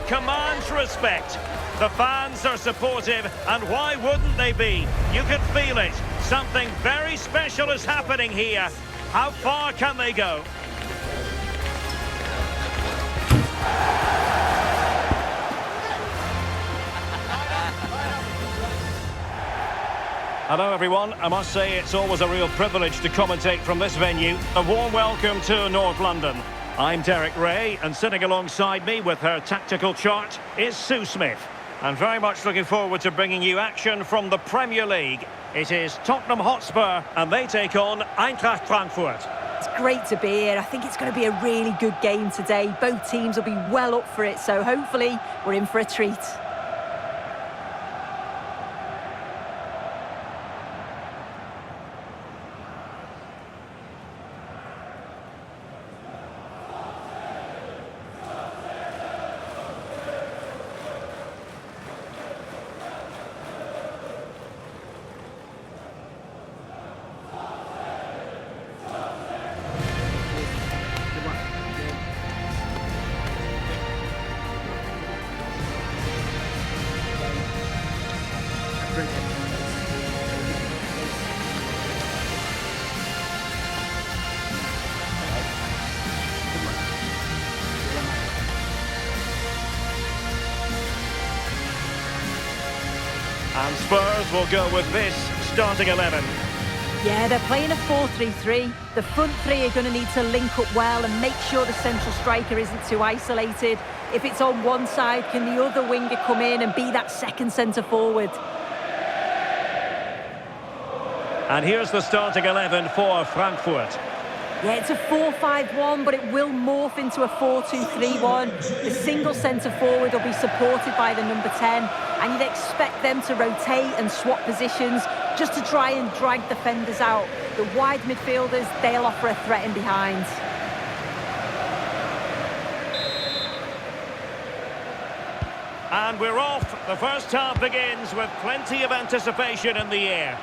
commands respect. The fans are supportive, and why wouldn't they be? You can feel it. Something very special is happening here. How far can they go? Hello everyone, I must say it's always a real privilege to commentate from this venue. A warm welcome to North London. I'm Derek Ray, and sitting alongside me with her tactical chart is Sue Smith. And very much looking forward to bringing you action from the Premier League. It is Tottenham Hotspur, and they take on Eintracht Frankfurt. It's great to be here. I think it's going to be a really good game today. Both teams will be well up for it, so hopefully we're in for a treat. And Spurs will go with this starting 11. Yeah, they're playing a 4-3-3. The front three are going to need to link up well and make sure the central striker isn't too isolated. If it's on one side, can the other winger come in and be that second centre forward? And here's the starting 11 for Frankfurt. Yeah, it's a 4-5-1, but it will morph into a 4-2-3-1. The single centre forward will be supported by the number 10, and you'd expect them to rotate and swap positions just to try and drag defenders out. The wide midfielders, they'll offer a threat in behind. And we're off. The first half begins with plenty of anticipation in the air.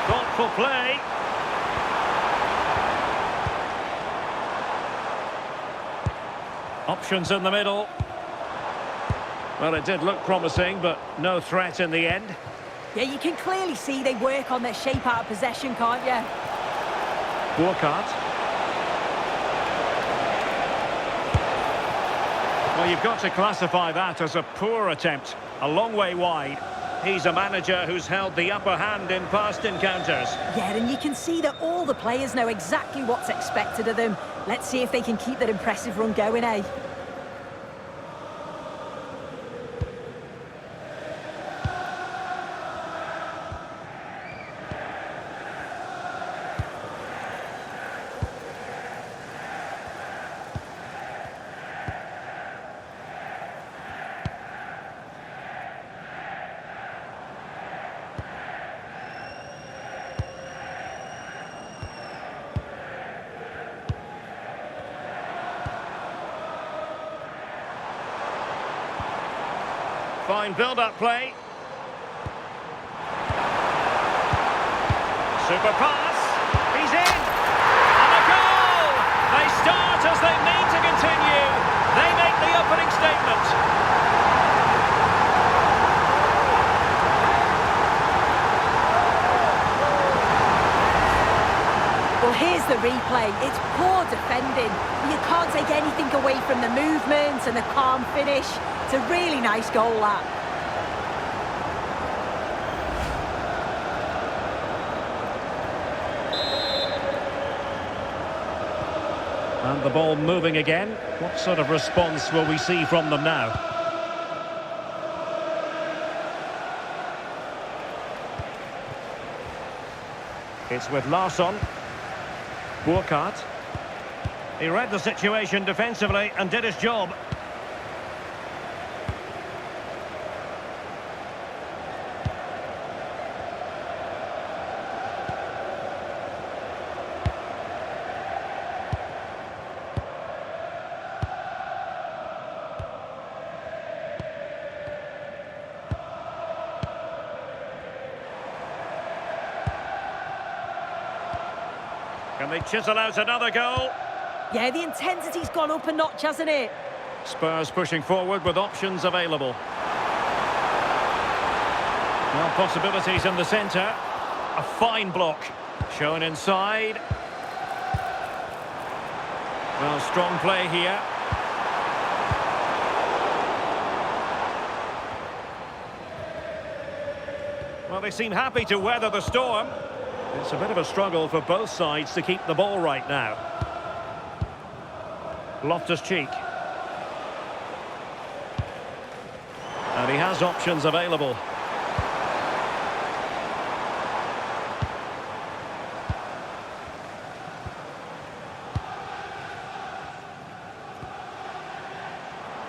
Thoughtful play. Options in the middle. Well, it did look promising, but no threat in the end. Yeah, you can clearly see they work on their shape out of possession, can't you? Burkhardt. Well, you've got to classify that as a poor attempt. A long way wide. He's a manager who's held the upper hand in past encounters. Yeah, and you can see that all the players know exactly what's expected of them. Let's see if they can keep that impressive run going, eh? Fine build-up play. Super pass. He's in. And a goal! They start as they mean to continue. They make the opening statement. Well, here's the replay. It's poor defending. You can't take anything away from the movement and the calm finish. It's a really nice goal, that. And the ball moving again. What sort of response will we see from them now? It's with Larsson. Burkhardt. He read the situation defensively and did his job. And they chisel out another goal. Yeah, the intensity's gone up a notch, hasn't it? Spurs pushing forward with options available. Well, possibilities in the centre. A fine block. Shown inside. Well, strong play here. Well, they seem happy to weather the storm. It's a bit of a struggle for both sides to keep the ball right now. Loftus-Cheek. And he has options available.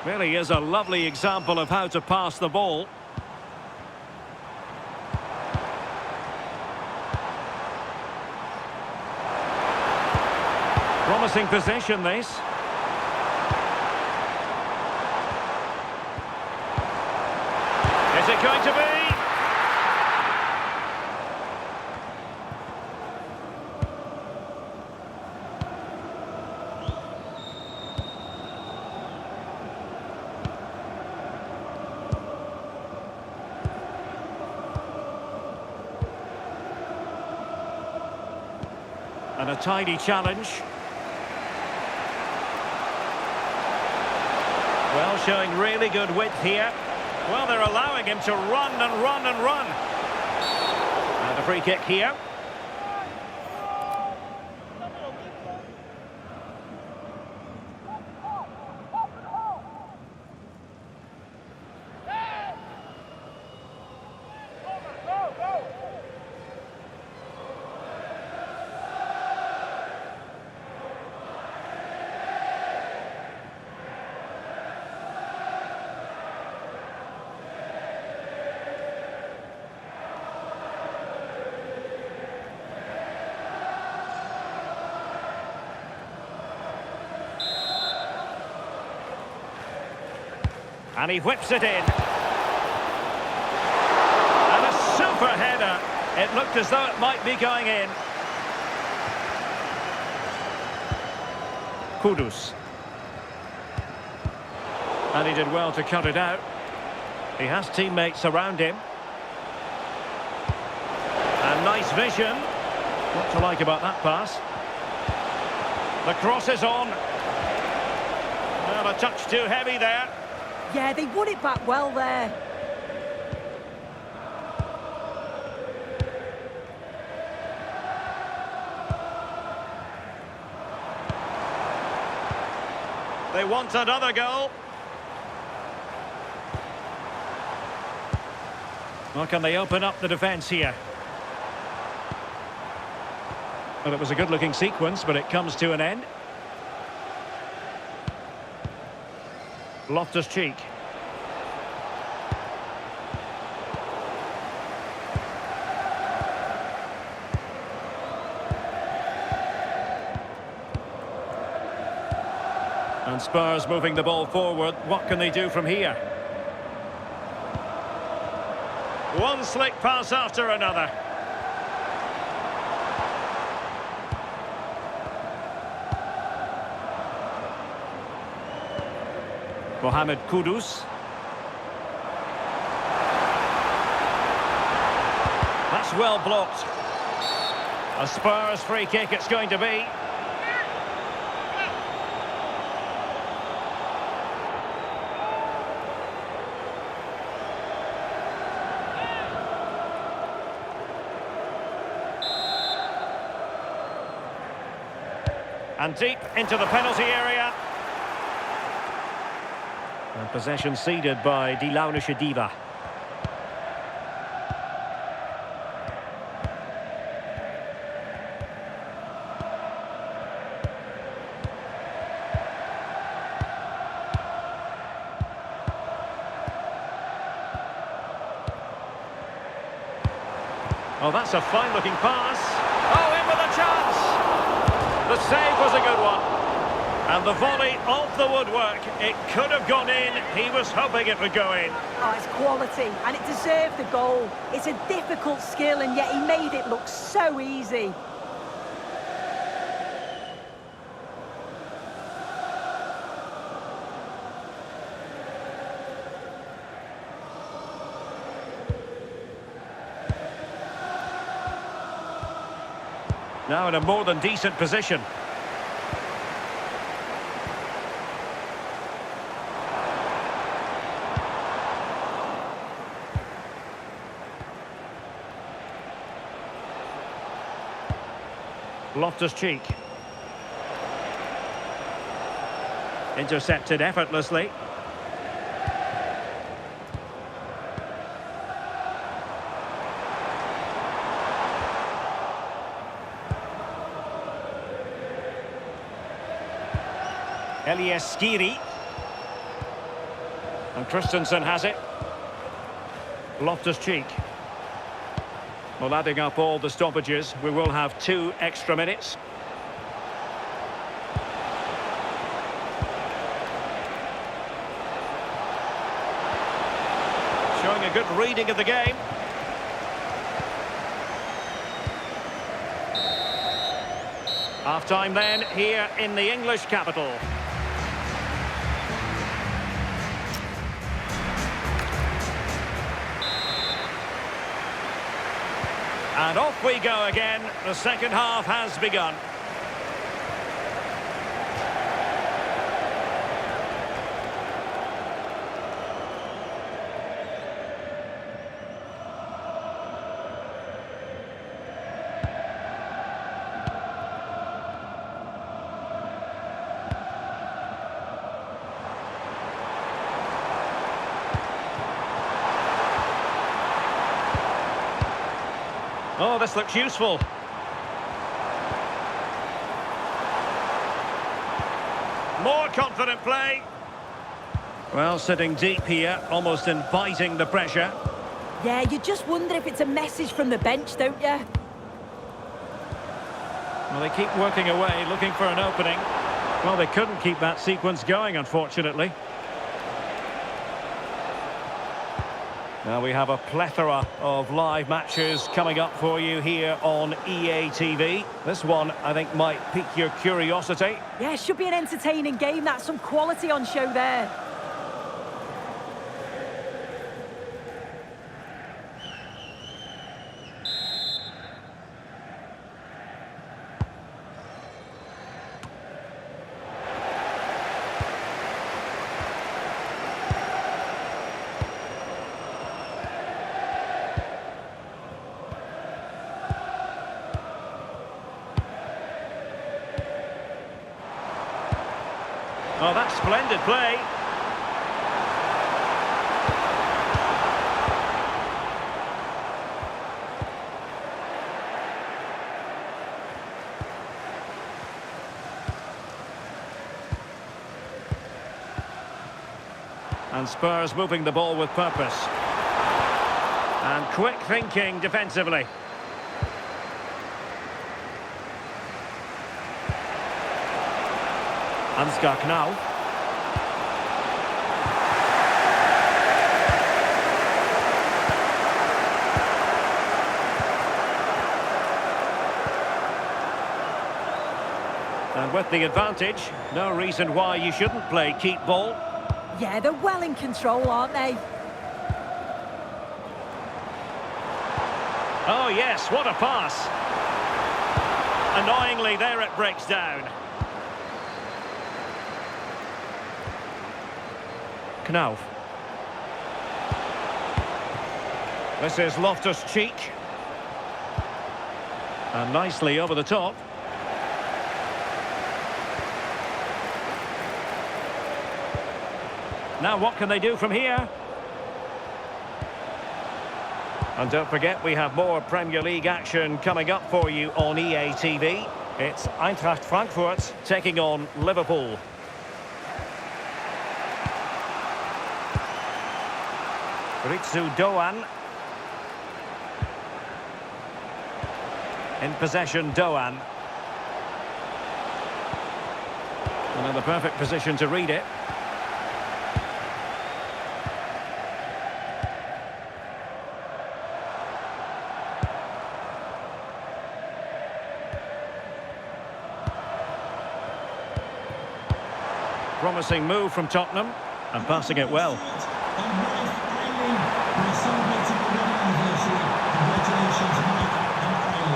Really is a lovely example of how to pass the ball. Promising possession, this. Is it going to be? And a tidy challenge. Well, showing really good width here. Well, they're allowing him to run and run and run. And a free kick here. And he whips it in. And a super header. It looked as though it might be going in. Kudus. And he did well to cut it out. He has teammates around him. And nice vision. What to like about that pass? The cross is on. Well, a touch too heavy there. Yeah, they won it back well there. They want another goal. Well, can they open up the defence here? Well, it was a good-looking sequence, but it comes to an end. Loftus-Cheek. And Spurs moving the ball forward. What can they do from here? One slick pass after another. Mohamed Kudus. That's well blocked. A Spurs free kick it's going to be. And deep into the penalty area. And possession ceded by De Laune-Schediva. Oh, that's a fine-looking pass. Oh, in with a chance! The save was a good one. And the volley off the woodwork. It could have gone in. He was hoping it would go in. Oh, it's quality, and it deserved the goal. It's a difficult skill, and yet he made it look so easy. Now in a more than decent position. Loftus-Cheek. Intercepted effortlessly. Elias Skiri. And Christensen has it. Loftus-Cheek. Well, adding up all the stoppages, we will have 2 extra minutes. Showing a good reading of the game. Half-time then, here in the English capital. And off we go again. The second half has begun. Oh, this looks useful. More confident play. Well, sitting deep here, almost inviting the pressure. Yeah, you just wonder if it's a message from the bench, don't you? Well, they keep working away, looking for an opening. Well, they couldn't keep that sequence going, unfortunately. Now we have a plethora of live matches coming up for you here on EA TV. This one, I think, might pique your curiosity. Yeah, it should be an entertaining game. That's some quality on show there. Oh, that's splendid play. And Spurs moving the ball with purpose. And quick thinking defensively. Ansgar Knauf. And with the advantage, no reason why you shouldn't play keep ball. Yeah, they're well in control, aren't they? Oh yes, what a pass. Annoyingly, there it breaks down. Knauf. This is Loftus-Cheek. And nicely over the top. Now what can they do from here? And don't forget, we have more Premier League action coming up for you on EA TV. It's Eintracht Frankfurt taking on Liverpool. Ritsu Doan. In possession, Doan. And in the perfect position to read it. Promising move from Tottenham and passing it well.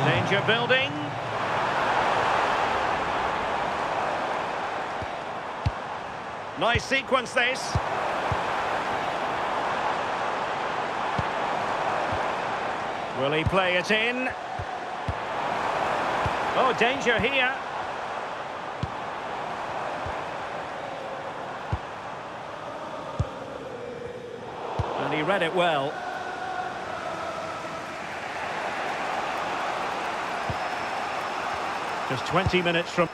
Danger building. Nice sequence this. Will he play it in? Oh, danger here. And he read it well. Just 20 minutes from...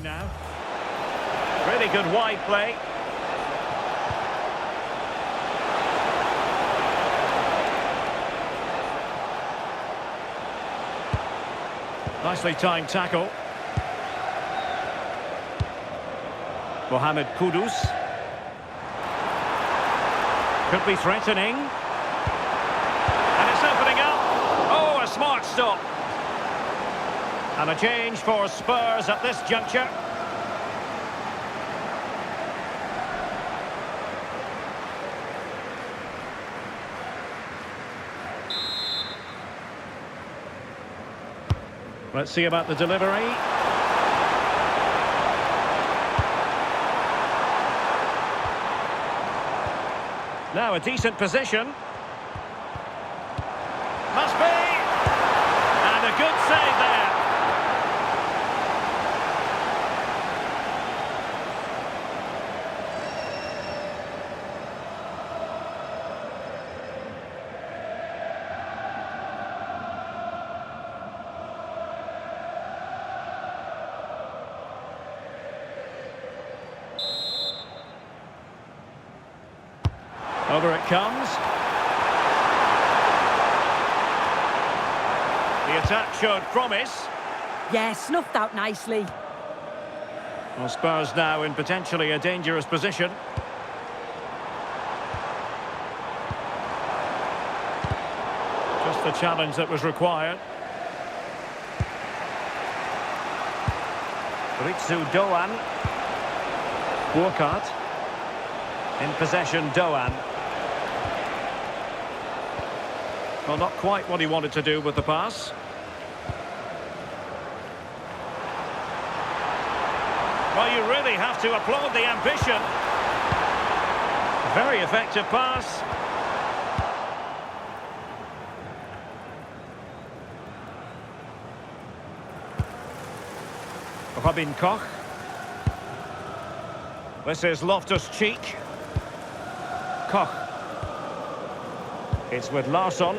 now. Really good wide play. Nicely timed tackle. Mohamed Kudus. Could be threatening. And it's opening up. Oh, a smart stop. And a change for Spurs at this juncture. Let's see about the delivery. Now a decent position. Must be. And a good save there. Over it comes. The attack showed promise. Yeah, snuffed out nicely. Well, Spurs now in potentially a dangerous position. Just the challenge that was required. Ritsu Doan. Burkhardt. In possession, Doan. Well, not quite what he wanted to do with the pass. Well, you really have to applaud the ambition. Very effective pass. Robin Koch. This is Loftus-Cheek. Koch. It's with Larsson.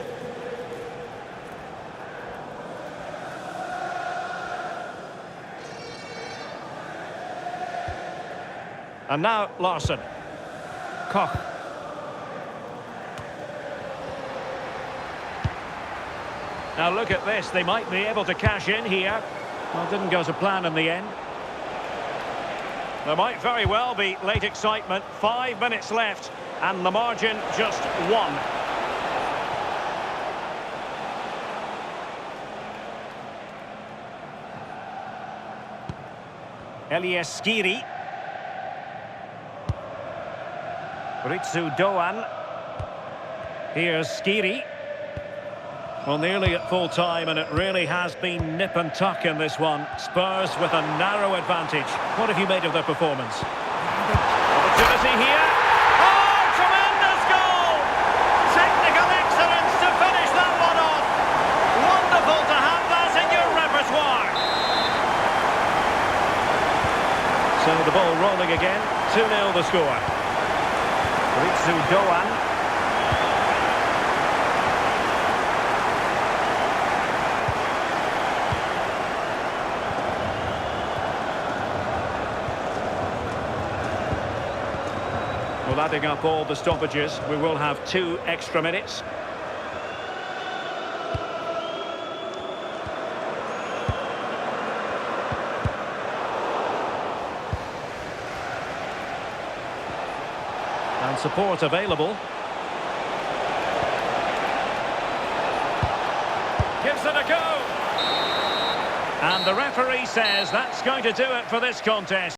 And now Larsson. Koch. Now look at this, they might be able to cash in here. Well, didn't go to plan in the end. There might very well be late excitement. 5 minutes left, and the margin just 1. Elias Skiri. Ritsu Doan. Here's Skiri. Well, nearly at full time, and it really has been nip and tuck in this one. Spurs with a narrow advantage. What have you made of their performance? Opportunity here. Oh, tremendous goal! Technical excellence to finish that one off. Wonderful to have that in your repertoire. So the ball rolling again. 2-0 the score. Ritsu Doan. Well, adding up all the stoppages, we will have 2 extra minutes. And support available. gives it a go. And the referee says that's going to do it for this contest.